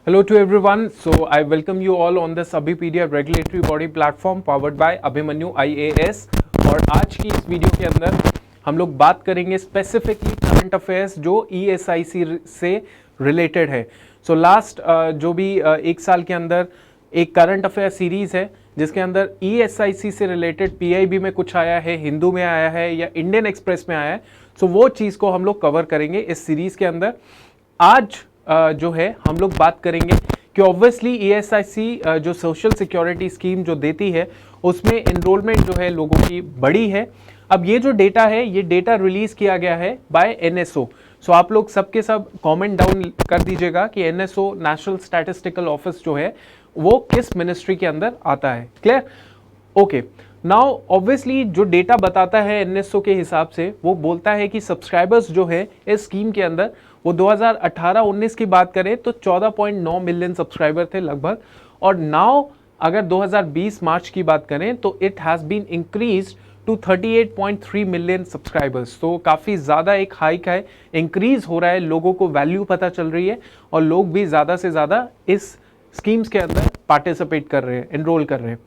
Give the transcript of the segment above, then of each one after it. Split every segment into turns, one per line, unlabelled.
Hello to everyone. So I welcome you all on this Abhipedia regulatory body platform powered by Abhimanyu IAS। और आज की इस video के अंदर हम लोग बात करेंगे स्पेसिफिकली करंट अफेयर्स जो ESIC से रिलेटेड है। सो लास्ट जो भी एक साल के अंदर एक करंट अफेयर सीरीज है जिसके अंदर ESIC से रिलेटेड PIB में कुछ आया है, हिंदू में आया है या इंडियन एक्सप्रेस में आया है। सो वो चीज़ को हम लोग कवर करेंगे इस सीरीज के अंदर। आज जो है हम लोग बात करेंगे कि ऑब्वियसली ESIC जो सोशल सिक्योरिटी स्कीम जो देती है उसमें एनरोलमेंट जो है लोगों की बड़ी है। अब ये जो डेटा है ये डेटा रिलीज किया गया है बाय NSO। सो आप लोग सबके सब कमेंट डाउन कर दीजिएगा कि NSO नेशनल स्टैटिस्टिकल ऑफिस जो है वो किस मिनिस्ट्री के अंदर आता है। क्लियर? ओके, नाउ ऑब्वियसली जो डेटा बताता है NSO के हिसाब से वो बोलता है कि सब्सक्राइबर्स जो है इस स्कीम के अंदर वो 2018-19 की बात करें तो 14.9 मिलियन सब्सक्राइबर थे लगभग, और नाउ अगर 2020 मार्च की बात करें तो it has been increase to 38.3 million subscribers. तो काफ़ी ज़्यादा एक हाइक है, इंक्रीज हो रहा है, लोगों को वैल्यू पता चल रही है और लोग भी ज़्यादा से ज़्यादा इस स्कीम्स के अंदर पार्टिसिपेट कर रहे हैं, एनरोल कर रहे हैं।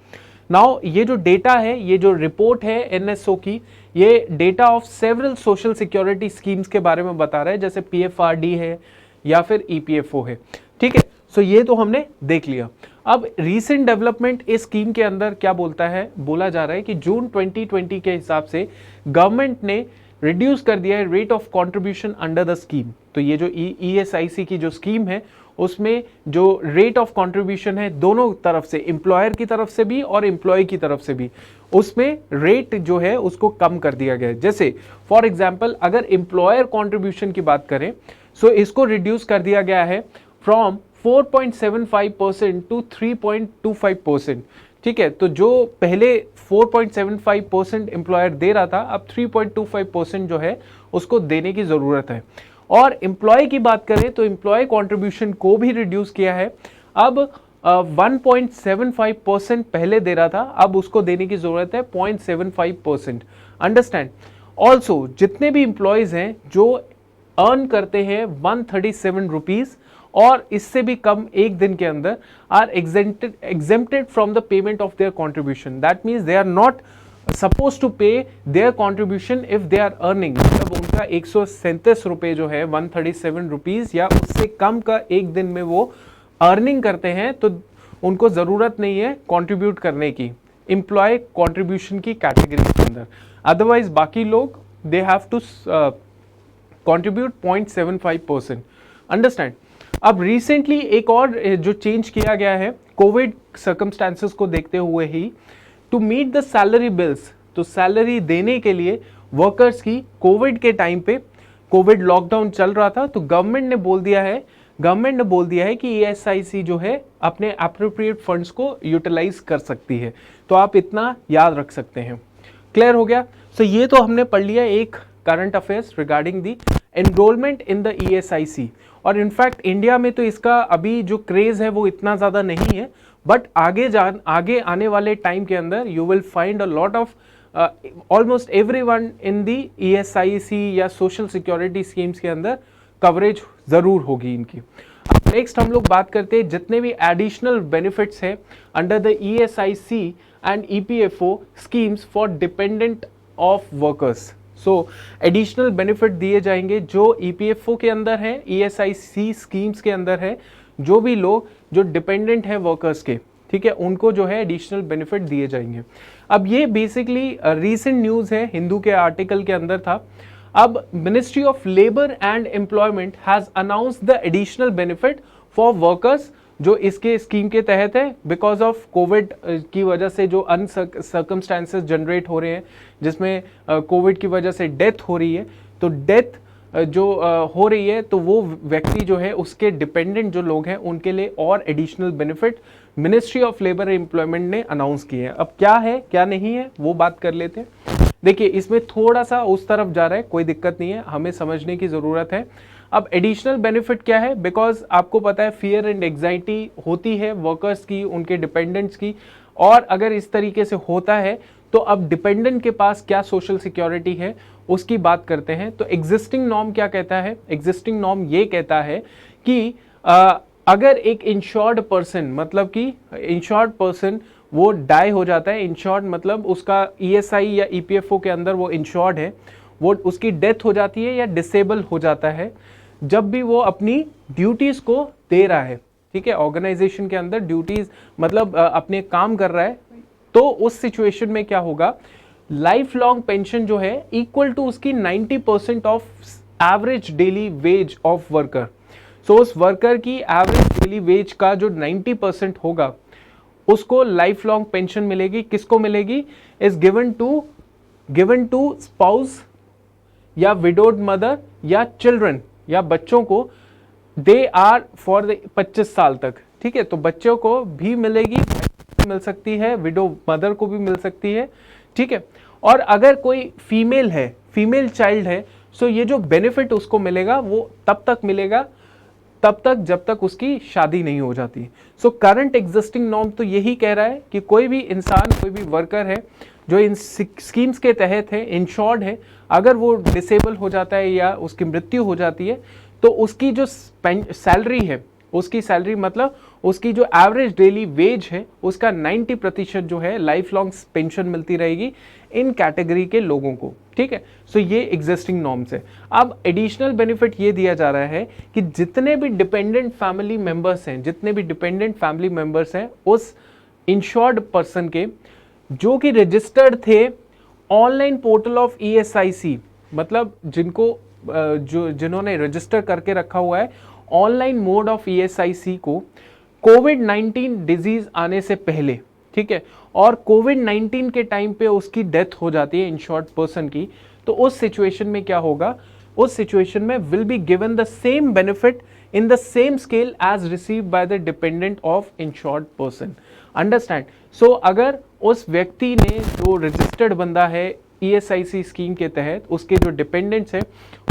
नाउ ये जो डेटा है, ये जो रिपोर्ट है NSO की, ये data of several social security schemes के बारे में बता रहा है, जैसे PFRD है या फिर EPFO है। ठीक है, सो ये तो हमने देख लिया। अब रीसेंट डेवलपमेंट इस स्कीम के अंदर क्या बोलता है, बोला जा रहा है कि जून 2020 के हिसाब से गवर्नमेंट ने रिड्यूस कर दिया है rate of contribution under the scheme. तो ये जो ESIC की जो स्कीम है उसमें जो रेट ऑफ कंट्रीब्यूशन है दोनों तरफ से, एम्प्लॉयर की तरफ से भी और एम्प्लॉय की तरफ से भी, उसमें रेट जो है उसको कम कर दिया गया है। जैसे फॉर एग्जांपल अगर एम्प्लॉयर कंट्रीब्यूशन की बात करें सो इसको रिड्यूस कर दिया गया है फ्रॉम 4.75% टू 3.25%। ठीक है, तो जो पहले 4.75% एम्प्लॉयर दे रहा था अब 3.25% जो है उसको देने की जरूरत है। और एम्प्लॉय की बात करें तो एम्प्लॉय कंट्रीब्यूशन को भी रिड्यूस किया है। अब 1.75% पहले दे रहा था, अब उसको देने की जरूरत है 0.75%। अंडरस्टैंड? ऑल्सो जितने भी एम्प्लॉयज हैं जो अर्न करते हैं 137 रुपीज और इससे भी कम एक दिन के अंदर are exempted from the payment of their contribution. That means they are not suppose to pay their contribution if they are earning. मतलब उनका 137 रुपये जो है 137 रुपीज या उससे कम का एक दिन में वो अर्निंग करते हैं तो उनको जरूरत नहीं है कंट्रीब्यूट करने की एम्प्लॉय कंट्रीब्यूशन की कैटेगरी के अंदर। अदरवाइज बाकी लोग they have to contribute 0.75%। Understand? अब रिसेंटली एक और जो चेंज किया गया है कोविड सर्कमस्टांसेस को देखते हुए ही, to meet the salary bills, तो सैलरी देने के लिए वर्कर्स की कोविड के टाइम पे, कोविड लॉकडाउन चल रहा था तो गवर्नमेंट ने बोल दिया है कि ESIC जो है अपने एप्रोप्रिएट फंड्स को यूटिलाइज कर सकती है। तो आप इतना याद रख सकते हैं। क्लियर हो गया? सो ये तो हमने पढ़ लिया एक current affairs regarding the enrolment in the ESIC। और इनफैक्ट इंडिया में तो इसका अभी जो क्रेज है वो इतना ज़्यादा नहीं है, बट आगे आने वाले टाइम के अंदर you will find a lot of almost everyone in the ESIC या सोशल सिक्योरिटी स्कीम्स के अंदर कवरेज ज़रूर होगी इनकी। अब नेक्स्ट हम लोग बात करते हैं जितने भी एडिशनल बेनिफिट्स हैं under the ESIC and EPFO schemes for dependent of workers. So additional benefit दिए जाएंगे जो EPFO के अंदर है, ESIC स्कीम्स के अंदर है, जो भी लोग जो डिपेंडेंट है वर्कर्स के, ठीक है, उनको जो है एडिशनल बेनिफिट दिए जाएंगे। अब ये बेसिकली रीसेंट न्यूज़ है, हिंदू के आर्टिकल के अंदर था। अब ministry of labour and employment has announced the additional benefit for workers जो इसके स्कीम के तहत है, बिकॉज ऑफ कोविड की वजह से जो सर्कमस्टांसेस जनरेट हो रहे हैं जिसमें कोविड की वजह से डेथ हो रही है, तो डेथ जो हो रही है तो वो व्यक्ति जो है उसके डिपेंडेंट जो लोग हैं उनके लिए और additional benefit ministry of labour and employment ने अनाउंस किए हैं। अब क्या है क्या नहीं है वो बात कर लेते हैं। देखिए इसमें थोड़ा सा उस तरफ जा रहा है, कोई दिक्कत नहीं है, हमें समझने की ज़रूरत है। अब एडिशनल बेनिफिट क्या है, बिकॉज आपको पता है फियर एंड एग्जाइटी होती है वर्कर्स की, उनके डिपेंडेंट्स की, और अगर इस तरीके से होता है तो अब डिपेंडेंट के पास क्या सोशल सिक्योरिटी है उसकी बात करते हैं। तो एग्जिस्टिंग नॉर्म क्या कहता है? एग्जिस्टिंग नॉर्म ये कहता है कि अगर एक इंश्योर्ड पर्सन, मतलब कि इंश्योर्ड पर्सन वो डाई हो जाता है, इंश्योर्ड मतलब उसका ईएसआई या ईपीएफओ के अंदर वो इंश्योर्ड है, वो उसकी डेथ हो जाती है या डिसेबल हो जाता है जब भी वो अपनी ड्यूटीज को दे रहा है, ठीक है, ऑर्गेनाइजेशन के अंदर ड्यूटीज मतलब अपने काम कर रहा है, तो उस सिचुएशन में क्या होगा, लाइफ लॉन्ग पेंशन जो है इक्वल टू उसकी 90% of average daily wage of worker. So उस वर्कर की एवरेज डेली वेज का जो 90% होगा उसको लाइफ लॉन्ग पेंशन मिलेगी। किसको मिलेगी? इज गिवन टू स्पाउस या विडोड मदर या चिल्ड्रन या बच्चों को, दे आर फॉर 25 साल तक, ठीक है। तो बच्चों को भी मिलेगी, मिल सकती है, विडो मदर को भी मिल सकती है, ठीक है। और अगर कोई फीमेल है, फीमेल चाइल्ड है, सो ये जो बेनिफिट उसको मिलेगा वो तब तक मिलेगा तब तक जब तक उसकी शादी नहीं हो जाती। सो करंट एग्जिस्टिंग नॉर्म तो यही कह रहा है कि कोई भी इंसान, कोई भी वर्कर है जो इन स्कीम्स के तहत है, इंश्योर्ड है, अगर वो डिसेबल हो जाता है या उसकी मृत्यु हो जाती है तो उसकी जो सैलरी है, उसकी सैलरी मतलब उसकी जो एवरेज डेली वेज है उसका 90% जो है लाइफ लॉन्ग पेंशन मिलती रहेगी इन कैटेगरी के लोगों को, ठीक है। सो ये एग्जिस्टिंग नॉर्म्स है। अब एडिशनल बेनिफिट ये दिया जा रहा है कि जितने भी डिपेंडेंट फैमिली मेंबर्स हैं, जितने भी डिपेंडेंट फैमिली मेंबर्स हैं उस इंश्योर्ड पर्सन के, जो कि रजिस्टर्ड थे ऑनलाइन पोर्टल ऑफ ईएसआईसी, मतलब जिनको जिन्होंने रजिस्टर करके रखा हुआ है ऑनलाइन मोड ऑफ ईएसआईसी को कोविड-19 डिजीज आने से पहले, ठीक है, और कोविड-19 के टाइम पे उसकी डेथ हो जाती है इंश्योर्ड पर्सन की, तो उस सिचुएशन में क्या होगा, उस सिचुएशन में will be given the same benefit in the same scale as receive by the dependent of insured person. Understand? So अगर उस व्यक्ति ने, जो रजिस्टर्ड बंदा है ईएसआईसी स्कीम के तहत, उसके जो डिपेंडेंट्स हैं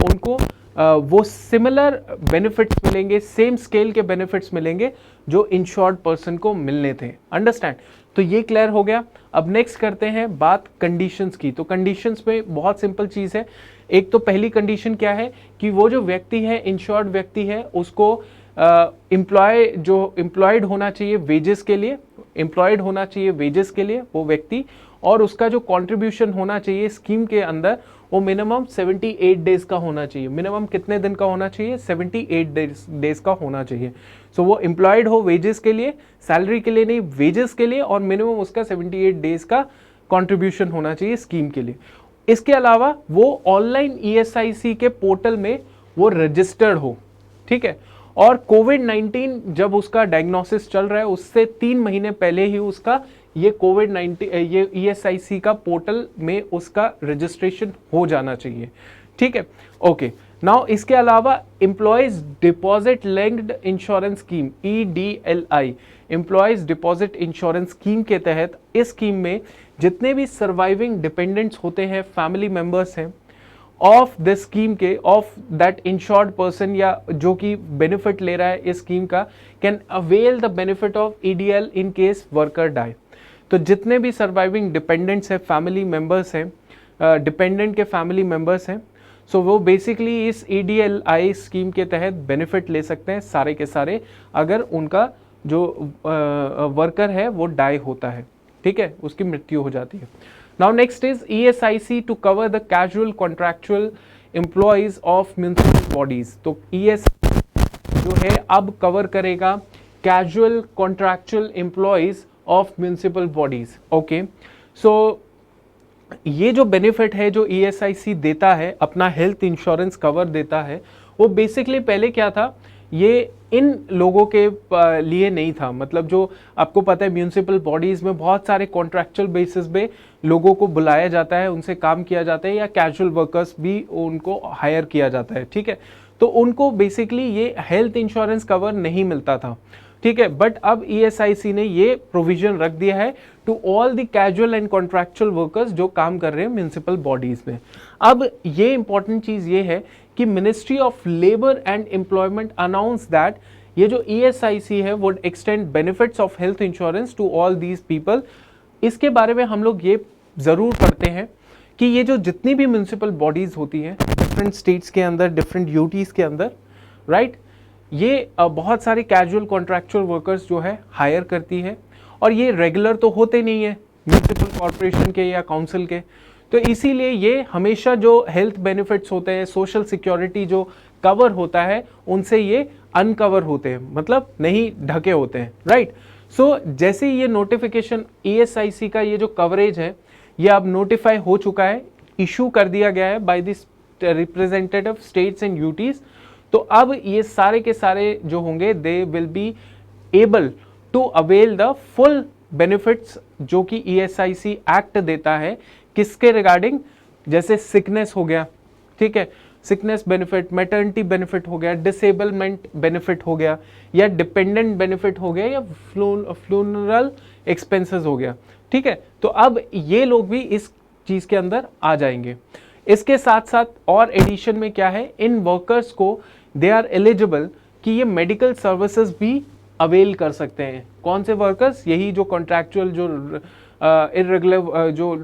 उनको वो सिमिलर बेनिफिट्स मिलेंगे, सेम स्केल के बेनिफिट्स मिलेंगे जो इंश्योर्ड पर्सन को मिलने थे। अंडरस्टैंड? तो ये क्लियर हो गया। अब नेक्स्ट करते हैं बात कंडीशंस की। तो कंडीशंस में बहुत सिंपल चीज़ है। एक तो पहली कंडीशन क्या है कि वो जो व्यक्ति है, इंश्योर्ड व्यक्ति है, उसको एम्प्लॉयड होना चाहिए वेजेस के लिए, एम्प्लॉयड होना चाहिए वेजेस के लिए वो व्यक्ति, और उसका जो कंट्रीब्यूशन होना चाहिए स्कीम के अंदर वो मिनिमम 78 डेज का होना चाहिए। मिनिमम कितने दिन का होना चाहिए? 78 डेज का होना चाहिए। सो वो एम्प्लॉयड हो वेजेस के लिए, सैलरी के लिए नहीं, वेजेस के लिए, और मिनिमम उसका 78 डेज का कंट्रीब्यूशन होना चाहिए स्कीम के लिए। इसके अलावा वो ऑनलाइन ईएसआईसी के पोर्टल में वो रजिस्टर्ड हो, ठीक है, और कोविड-19 जब उसका डायग्नोसिस चल रहा है उससे 3 महीने पहले ही उसका ये कोविड-19 ये ईएसआईसी का पोर्टल में उसका रजिस्ट्रेशन हो जाना चाहिए, ठीक है। ओके, नाउ इसके अलावा employees deposit linked insurance scheme EDLI, employees deposit insurance scheme के तहत, इस स्कीम में जितने भी सर्वाइविंग डिपेंडेंट्स होते हैं, फैमिली मेंबर्स हैं ऑफ द स्कीम के, ऑफ दैट इंश्योर्ड पर्सन या जो कि बेनिफिट ले रहा है इस स्कीम का, can avail the benefit of EDL in case worker die. तो जितने भी सर्वाइविंग डिपेंडेंट्स हैं, फैमिली मेंबर्स हैं, डिपेंडेंट के फैमिली मेंबर्स हैं, सो वो बेसिकली इस EDLI स्कीम के तहत बेनिफिट ले सकते हैं सारे के सारे, अगर उनका जो वर्कर है वो डाई होता है, ठीक है, उसकी मृत्यु हो जाती है। Now next is ESIC to cover the casual contractual employees of municipal bodies. तो ESIC जो है अब कवर करेगा casual contractual employees of municipal bodies. Okay, so ये जो बेनिफिट है जो ESIC देता है, अपना हेल्थ इंश्योरेंस कवर देता है, वो बेसिकली पहले क्या था, ये इन लोगों के लिए नहीं था। मतलब जो आपको पता है म्युनिसिपल बॉडीज में बहुत सारे कॉन्ट्रैक्चुअल बेसिस पे लोगों को बुलाया जाता है, उनसे काम किया जाता है, या कैजुअल वर्कर्स भी उनको हायर किया जाता है, ठीक है। तो उनको बेसिकली ये हेल्थ इंश्योरेंस कवर नहीं मिलता था, ठीक है। बट अब ESIC ने ये प्रोविजन रख दिया है to all the casual and contractual workers जो काम कर रहे हैं म्युनिसिपल बॉडीज में। अब ये इंपॉर्टेंट चीज ये है कि ministry of labour and employment announce that ये जो ESIC है would extend benefits of health insurance to all these people. इसके बारे में हम लोग ये जरूर पढ़ते हैं कि ये जो जितनी भी म्युनिसिपल बॉडीज होती हैं डिफरेंट स्टेट्स के अंदर, डिफरेंट यूटीज के अंदर, राइट, ये बहुत सारे कैजुअल कॉन्ट्रैक्चुअल वर्कर्स जो है हायर करती है, और ये रेगुलर तो होते नहीं है म्यूनिसिपल कॉरपोरेशन के या काउंसिल के, तो इसीलिए ये हमेशा जो हेल्थ बेनिफिट्स होते हैं, सोशल सिक्योरिटी जो कवर होता है, उनसे ये अनकवर होते हैं, मतलब नहीं ढके होते हैं, राइट। सो जैसे ये नोटिफिकेशन ESIC का ये जो कवरेज है ये अब नोटिफाई हो चुका है, इशू कर दिया गया है by the representative states and UTs, तो अब ये सारे के सारे जो होंगे they will be able to avail the full benefits जो कि ESIC एक्ट देता है, किसके रिगार्डिंग, जैसे सिकनेस हो गया, ठीक है, सिकनेस बेनिफिट, मैटरनिटी बेनिफिट हो गया, डिसेबलमेंट बेनिफिट हो गया, या डिपेंडेंट बेनिफिट हो गया, या फ्यूनरल एक्सपेंसेस हो गया, ठीक है। तो अब ये लोग भी इस चीज के अंदर आ जाएंगे। इसके साथ साथ और एडिशन में क्या है, इन वर्कर्स को दे आर एलिजिबल कि ये मेडिकल सर्विसेज भी अवेल कर सकते हैं। कौन से वर्कर्स, यही जो कॉन्ट्रैक्चुअल जो इरेगुलर जो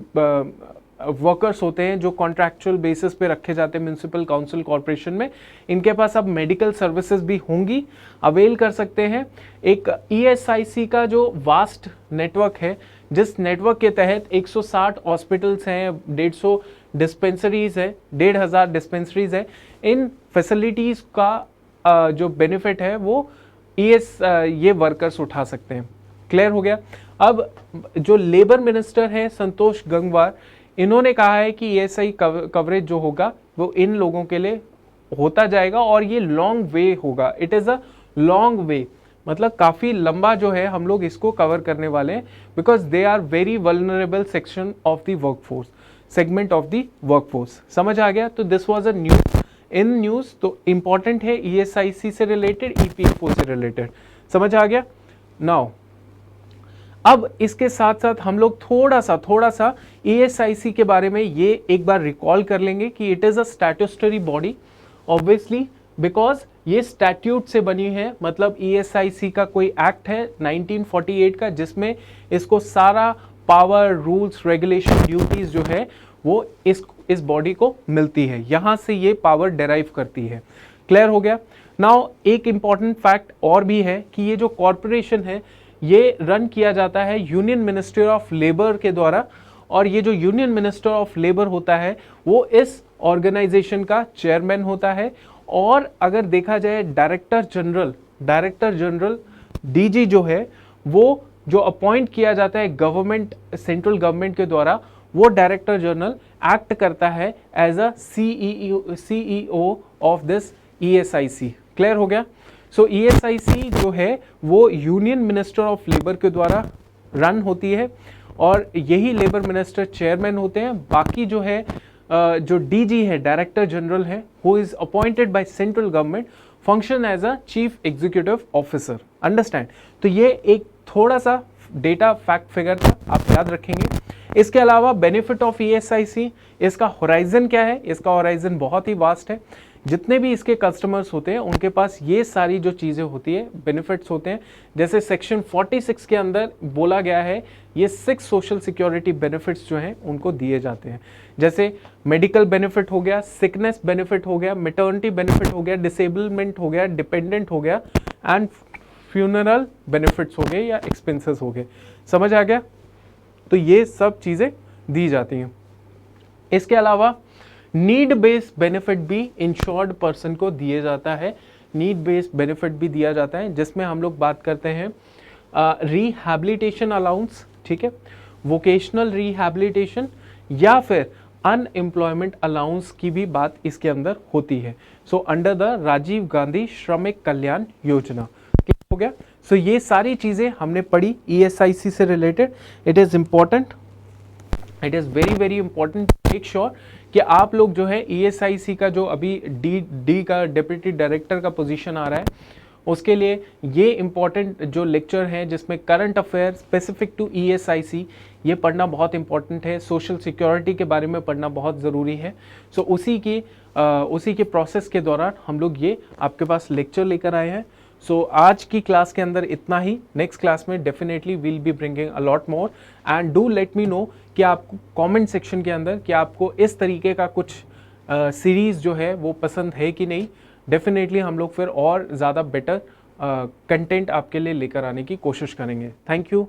वर्कर्स होते हैं, जो कॉन्ट्रैक्चुअल बेसिस पे रखे जाते हैं म्यूनिसिपल काउंसिल कॉरपोरेशन में, इनके पास अब मेडिकल सर्विसेज भी होंगी, अवेल कर सकते हैं। एक ESIC का जो वास्ट नेटवर्क है, जिस नेटवर्क के तहत 160 हॉस्पिटल्स हैं, 150 डिस्पेंसरीज है, 1500 डिस्पेंसरीज है, इन फैसिलिटीज का जो बेनिफिट है वो ये वर्कर्स उठा सकते हैं। क्लियर हो गया। अब जो लेबर मिनिस्टर हैं संतोष गंगवार, इन्होंने कहा है कि ESI कवरेज जो होगा वो इन लोगों के लिए होता जाएगा, और ये लॉन्ग वे होगा, it is a long way, मतलब काफी लंबा जो है हम लोग इसको कवर करने वाले हैं, because they are very vulnerable section of the workforce, segment of the workforce. समझ आ गया। तो this was a news in news, तो इंपॉर्टेंट है ESIC से रिलेटेड, EPFO से रिलेटेड, समझ आ गया। नाउ अब इसके साथ साथ हम लोग थोड़ा सा ESIC के बारे में ये एक बार रिकॉल कर लेंगे कि it is a statutory body, obviously because ये स्टैट्यूट से बनी है, मतलब ESIC का कोई एक्ट है 1948 का, जिसमें इसको सारा पावर, रूल्स, रेगुलेशन, ड्यूटीज जो है वो इस बॉडी को मिलती है, यहां से ये पावर डेराइव करती है। क्लियर हो गया। नाउ एक इंपॉर्टेंट फैक्ट और भी है कि ये जो कॉरपोरेशन है ये रन किया जाता है यूनियन मिनिस्टर ऑफ लेबर के द्वारा, और ये जो यूनियन मिनिस्टर ऑफ लेबर होता है वो इस ऑर्गेनाइजेशन का चेयरमैन होता है। और अगर देखा जाए डायरेक्टर जनरल DG जो है वो जो अपॉइंट किया जाता है गवर्नमेंट, सेंट्रल गवर्नमेंट के द्वारा, वो डायरेक्टर जनरल एक्ट करता है as a CEO of this ESIC। Clear हो गया। सो ESIC जो है वो यूनियन मिनिस्टर ऑफ लेबर के द्वारा रन होती है, और यही लेबर मिनिस्टर चेयरमैन होते हैं। बाकी जो है जो DG है, डायरेक्टर जनरल है, who is appointed by central government, function as a chief executive officer. Understand. तो ये एक थोड़ा सा डेटा फैक्ट फिगर था, आप याद रखेंगे। इसके अलावा बेनिफिट ऑफ ESIC, इसका होराइजन क्या है, इसका होराइजन बहुत ही वास्ट है। जितने भी इसके कस्टमर्स होते हैं उनके पास ये सारी जो चीज़ें होती है, बेनिफिट्स होते हैं, जैसे सेक्शन 46 के अंदर बोला गया है, ये 6 सोशल सिक्योरिटी बेनिफिट्स जो हैं उनको दिए जाते हैं। जैसे मेडिकल बेनिफिट हो गया, सिकनेस बेनिफिट हो गया, मैटरनिटी बेनिफिट हो गया, डिसेबलमेंट हो गया, डिपेंडेंट हो गया, एंड फ्यूनरल बेनिफिट्स हो गए या एक्सपेंसेस हो गए। समझ आ गया। तो ये सब चीज़ें दी जाती हैं। इसके अलावा नीड बेस्ड बेनिफिट भी इंश्योर्ड पर्सन को दिए जाता है, नीड बेस्ड बेनिफिट भी दिया जाता है, जिसमें हम लोग बात करते हैं रिहैबिलिटेशन अलाउंस, ठीक है, वोकेशनल रिहैबिलिटेशन, या फिर अनएम्प्लॉयमेंट अलाउंस की भी बात इसके अंदर होती है। So under the Rajiv Gandhi श्रमिक कल्याण योजना। हो गया। सो ये सारी चीजें हमने पढ़ी ESIC से related. It is important, it is very very important, make sure कि आप लोग जो है ESIC का जो अभी डी का डिप्टी डायरेक्टर का पोजीशन आ रहा है, उसके लिए ये इंपॉर्टेंट जो लेक्चर है जिसमें current affair specific to ESIC, ये पढ़ना बहुत इंपॉर्टेंट है। सोशल सिक्योरिटी के बारे में पढ़ना बहुत ज़रूरी है। सो उसी के प्रोसेस के दौरान हम लोग ये आपके पास लेक्चर लेकर आए हैं। सो आज की क्लास के अंदर इतना ही। नेक्स्ट क्लास में definitely will be bringing a lot more, and do let me know कि आपको कमेंट सेक्शन के अंदर कि आपको इस तरीके का कुछ सीरीज़ जो है वो पसंद है कि नहीं। डेफिनेटली हम लोग फिर और ज़्यादा बेटर कंटेंट आपके लिए लेकर आने की कोशिश करेंगे। Thank you.